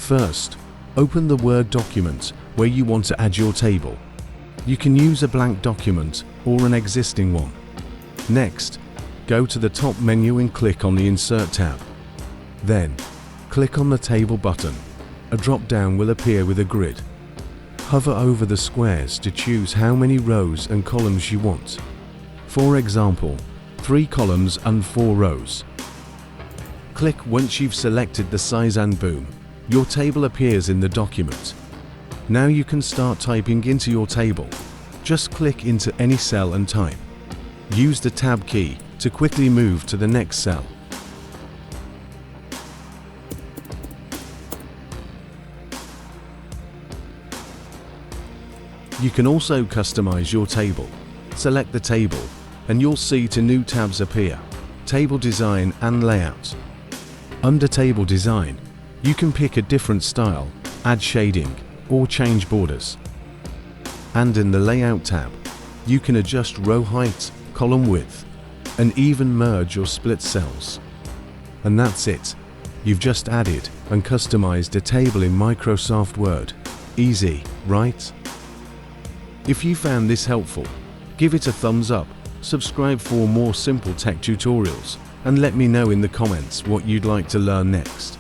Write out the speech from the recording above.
First, open the Word document where you want to add your table. You can use a blank document or an existing one. Next, go to the top menu and click on the Insert tab. Then, click on the Table button. A drop-down will appear with a grid. Hover over the squares to choose how many rows and columns you want. For example, 3 columns and 4 rows. Click once you've selected the size and boom, your table appears in the document. Now you can start typing into your table. Just click into any cell and type. Use the Tab key to quickly move to the next cell. You can also customize your table. Select the table, and you'll see 2 new tabs appear: Table Design and Layout. Under Table Design, you can pick a different style, add shading, or change borders. And in the Layout tab, you can adjust row height, column width, and even merge or split cells. And that's it. You've just added and customized a table in Microsoft Word. Easy, right? If you found this helpful, give it a thumbs up, subscribe for more simple tech tutorials, and let me know in the comments what you'd like to learn next.